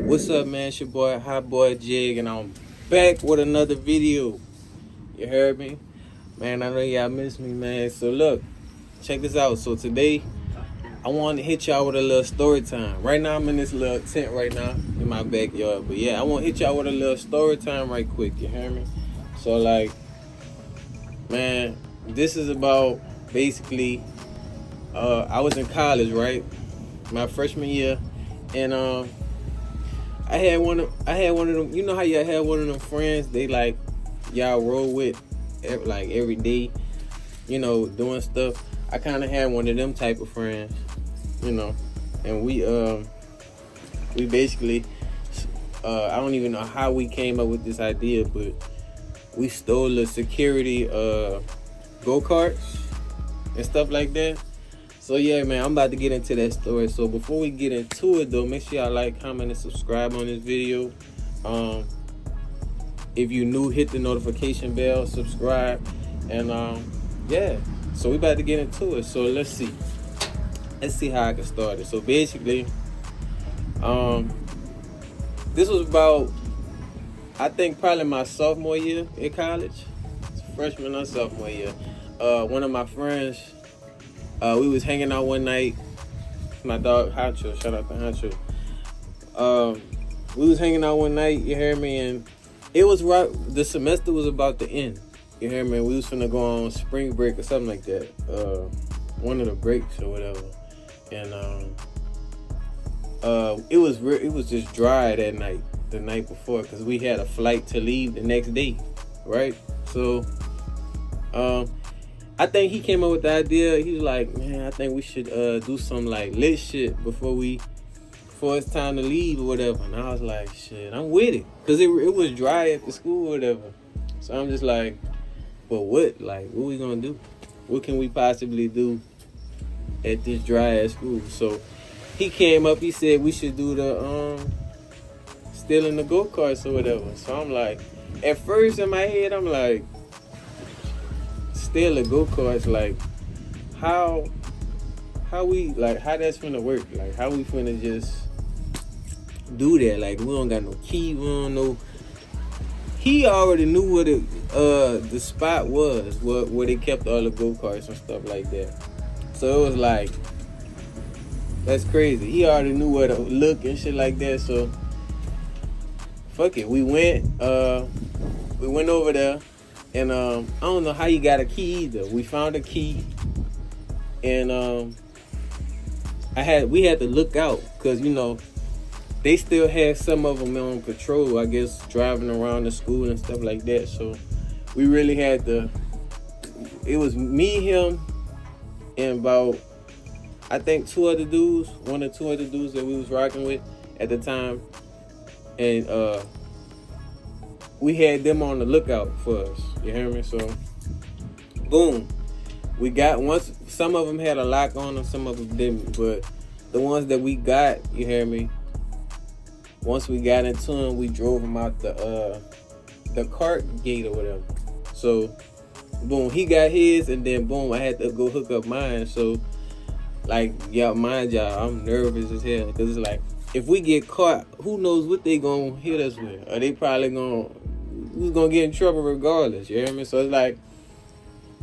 What's up, man? It's your boy, Hot Boy Jig, and I'm back with another video. You heard me? Man, I know y'all miss me, man. So look, check this out. So today, I want to hit y'all with a little story time. Right now, I'm in this little tent right now in my backyard. But yeah, I want to hit y'all with a little story time right quick. You hear me? So like, man, this is about basically, I was in college, right? My freshman year, and I had one of them. You know how y'all had one of them friends? They like y'all roll with like every day, you know, doing stuff. I kind of had one of them type of friends, you know, and we basically, I don't even know how we came up with this idea, but we stole the security go-karts and stuff like that. So yeah, man, I'm about to get into that story. So before we get into it though, make sure y'all like, comment, and subscribe on this video. If you new, hit the notification bell, subscribe, and yeah. So we about to get into it. So let's see how I can start it. So basically, this was about, I think probably my sophomore year in college, freshman or sophomore year. One of my friends, we was hanging out one night. My dog Hacho, shout out to Hacho. We was hanging out one night, you hear me, and it was right. The semester was about to end. You hear me? We was finna go on spring break or something like that. One of the breaks or whatever, and it was just dry that night, the night before, because we had a flight to leave the next day, right? So, I think he came up with the idea. He was like, man, I think we should do some like lit shit before it's time to leave or whatever. And I was like, shit, I'm with it. Because it was dry after school or whatever. So I'm just like, but what? Like, what we gonna do? What can we possibly do at this dry ass school? So he came up, he said we should do the stealing the go-karts or whatever. So I'm like, at first in my head, I'm like, steal a go-karts, like how we, like, how that's finna work, like how we finna just do that. Like, we don't got no key, we don't know. He already knew what the spot was, where they kept all the go-karts and stuff like that. So it was like, that's crazy. He already knew where to look and shit like that. So fuck it, we went over there. And I don't know how you got a key either. We found a key, and we had to look out, because you know they still had some of them on patrol, I guess, driving around the school and stuff like that. So we really had to. It was me, him, and about, I think, one or two other dudes that we was rocking with at the time, and we had them on the lookout for us. You hear me? So, boom. We got, once, some of them had a lock on them, some of them didn't. But the ones that we got, you hear me? Once we got into them, we drove them out the cart gate or whatever. So, boom, he got his, and then boom, I had to go hook up mine. So, like, y'all, mind y'all, I'm nervous as hell, because it's like, if we get caught, who knows what they gonna hit us with? Or they probably who's gonna get in trouble regardless, you hear me? So it's like,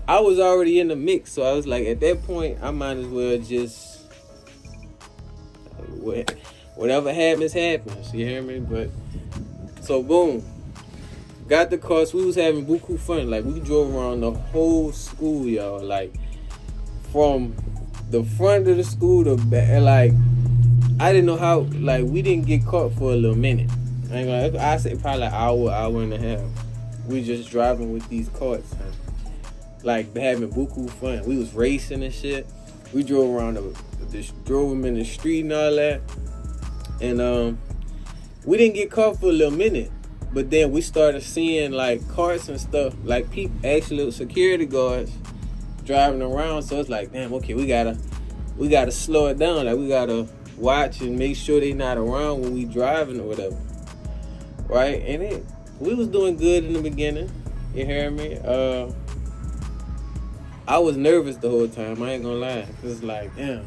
I was already in the mix, so I was like, at that point, I might as well just, whatever happens, you hear me? But, so boom, got the cars, we was having buku fun, like, we drove around the whole school, y'all, like, from the front of the school to back, like, I didn't know how, like, we didn't get caught for a little minute. I say probably an hour and a half. We just driving with these carts, man. Like, having buku fun. We was racing and shit. We drove around, drove them in the street and all that. And we didn't get caught for a little minute. But then we started seeing, like, carts and stuff, like people, actually security guards driving around. So it's like, damn, okay, we gotta slow it down. Like, we gotta watch and make sure they not around when we driving or whatever, right? And we was doing good in the beginning, you hear me? I was nervous the whole time, I ain't gonna lie, because it's like, damn,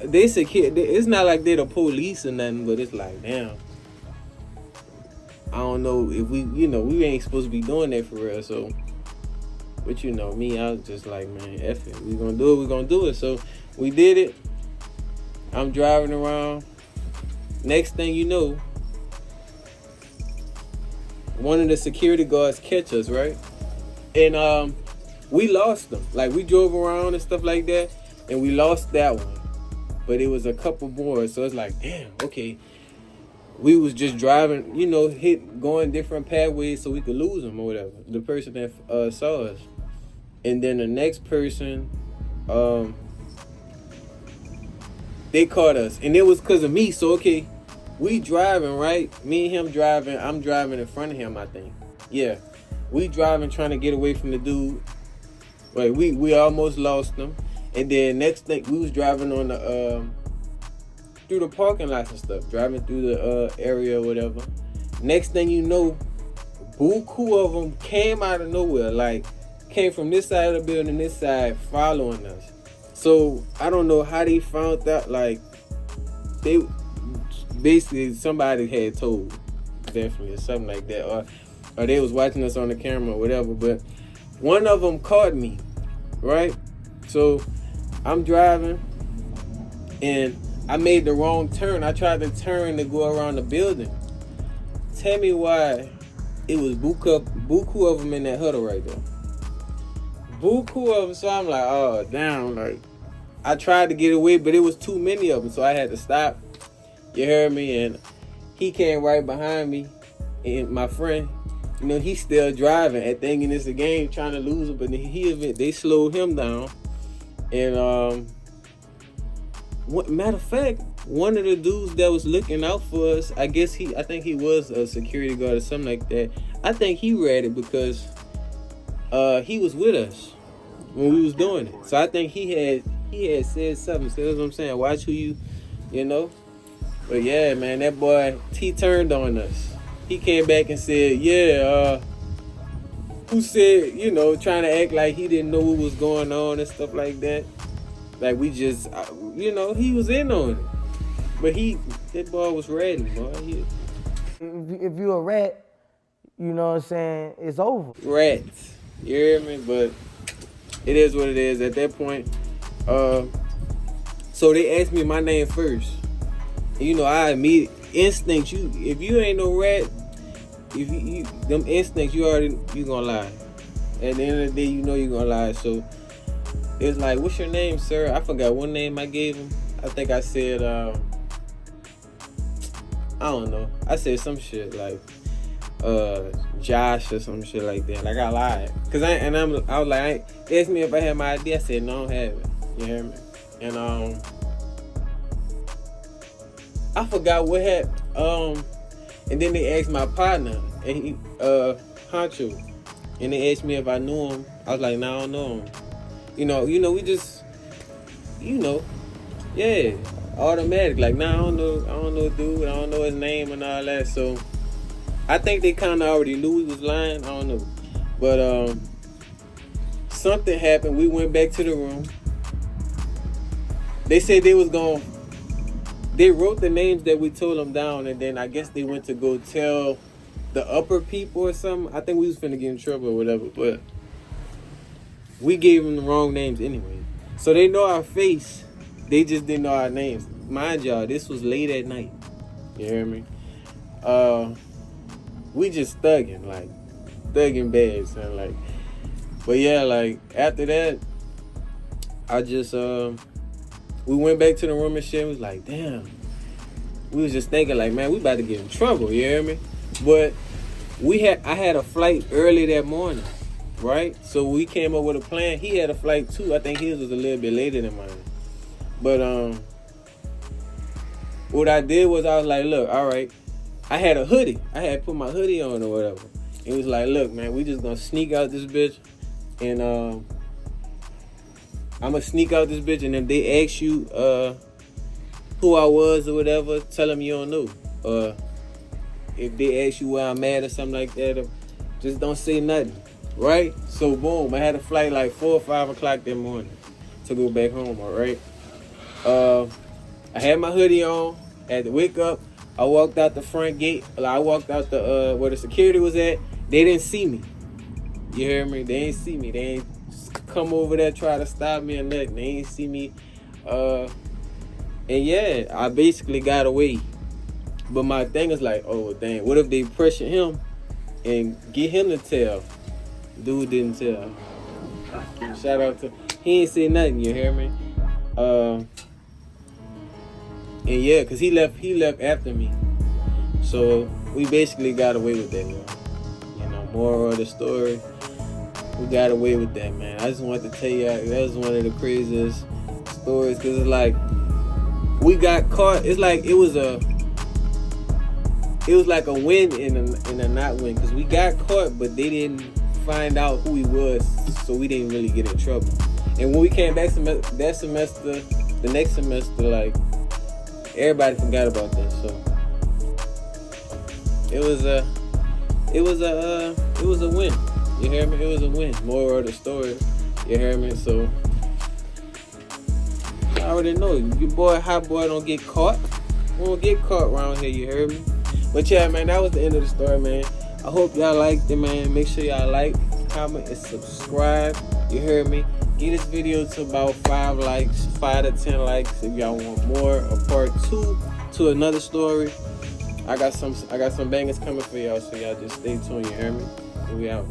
they secure. It's not like they're the police or nothing, but it's like, damn. I don't know if we ain't supposed to be doing that for real. So, but me, I was just like, man, F it. We gonna do it. We gonna do it. So we did it. I'm driving around. Next thing you know, one of the security guards catch us, right? And we lost them. Like, we drove around and stuff like that, and we lost that one. But it was a couple more, so it's like, damn, okay. We was just driving, going different pathways so we could lose them or whatever. The person that saw us. And then the next person, they caught us. And it was because of me. So, okay, we driving, right? Me and him driving. I'm driving in front of him, I think. Yeah. We driving, trying to get away from the dude. Right, we almost lost him. And then next thing, we was driving on the... through the parking lots and stuff, driving through the area or whatever. Next thing you know, buku of them came out of nowhere, like came from this side of the building, this side, following us. So I don't know how they found out. Like, they basically, somebody had told, definitely, or something like that, or they was watching us on the camera or whatever. But one of them caught me, right? So I'm driving and I made the wrong turn. I tried to turn to go around the building. Tell me why it was buku of them in that huddle right there. Buku of them. So I'm like, oh, damn. Like, I tried to get away, but it was too many of them. So I had to stop. You heard me? And he came right behind me. And my friend, he's still driving and thinking it's a game, trying to lose it. But they slowed him down. And, matter of fact, one of the dudes that was looking out for us, I think he was a security guard or something like that. I think he read it because he was with us when we was doing it. So I think he had said something. So that's what I'm saying. Watch who you But yeah, man, that boy, he turned on us. He came back and said, who said, trying to act like he didn't know what was going on and stuff like that. Like, we just, he was in on it. But that boy was ratting, boy. If you a rat, you know what I'm saying, it's over. Rats. You hear me? But it is what it is. At that point, so they asked me my name first. I instinct, if you ain't no rat, if you them instincts, you gonna lie. At the end of the day, you gonna lie. So it's like, what's your name, sir? I forgot what name I gave him. I think I said, I don't know. I said some shit like, Josh or some shit like that. Like, I lied. I was like, they asked me if I had my ID. I said, no, I don't have it. You hear me? And, I forgot what happened. And then they asked my partner, and he, Honcho. And they asked me if I knew him. I was like, no, I don't know him. We just, yeah, automatic. Like, nah, I don't know dude. I don't know his name and all that. So I think they kind of already knew he was lying. I don't know. But something happened. We went back to the room. They said they wrote the names that we told them down, and then I guess they went to go tell the upper people or something. I think we was finna get in trouble or whatever, but we gave them the wrong names anyway. So they know our face. They just didn't know our names. Mind y'all, this was late at night. You hear me? We just thugging bad, son. Like, but yeah, like, after that, I just, we went back to the room and shit. We was like, damn. We was just thinking like, man, we about to get in trouble. You hear me? But I had a flight early that morning, right? So we came up with a plan. He had a flight too. I think his was a little bit later than mine. But what I did was I was like, look, all right. I had a hoodie. I had put my hoodie on or whatever. It was like, look, man, we just gonna sneak out this bitch, and I'm gonna sneak out this bitch, and if they ask you who I was or whatever, tell them you don't know. If they ask you where I'm at or something like that, just don't say nothing, right? So boom, I had a flight like 4 or 5 o'clock that morning to go back home, all right? I had my hoodie on, had to wake up. I walked out the front gate. I walked out the where the security was at. They didn't see me. You hear me? They ain't see me. They ain't come over there try to stop me or nothing. They ain't see me. And yeah, I basically got away. But my thing is like, oh dang, what if they pressure him and get him to tell? Dude didn't tell. Shout out to he ain't say nothing. You hear me? And yeah, cause he left after me. So we basically got away with that, man. You know, moral of the story, we got away with that, man. I just wanted to tell you that was one of the craziest stories, cause it's like we got caught. It's like it was like a win and a not win, cause we got caught, but they didn't find out who he was, so we didn't really get in trouble. And when we came back that semester, the next semester, like everybody forgot about that. So it was a win. You hear me? It was a win. Moral of the story. You hear me? So I already know your boy, hot boy, don't get caught. We don't get caught around here. You heard me? But yeah, man, that was the end of the story, man. I hope y'all liked it, man. Make sure y'all like, comment, and subscribe. You heard me? Get this video to about 5 likes, 5 to 10 likes if y'all want more. A part 2 to another story. I got some bangers coming for y'all, so y'all just stay tuned. You hear me? And we out.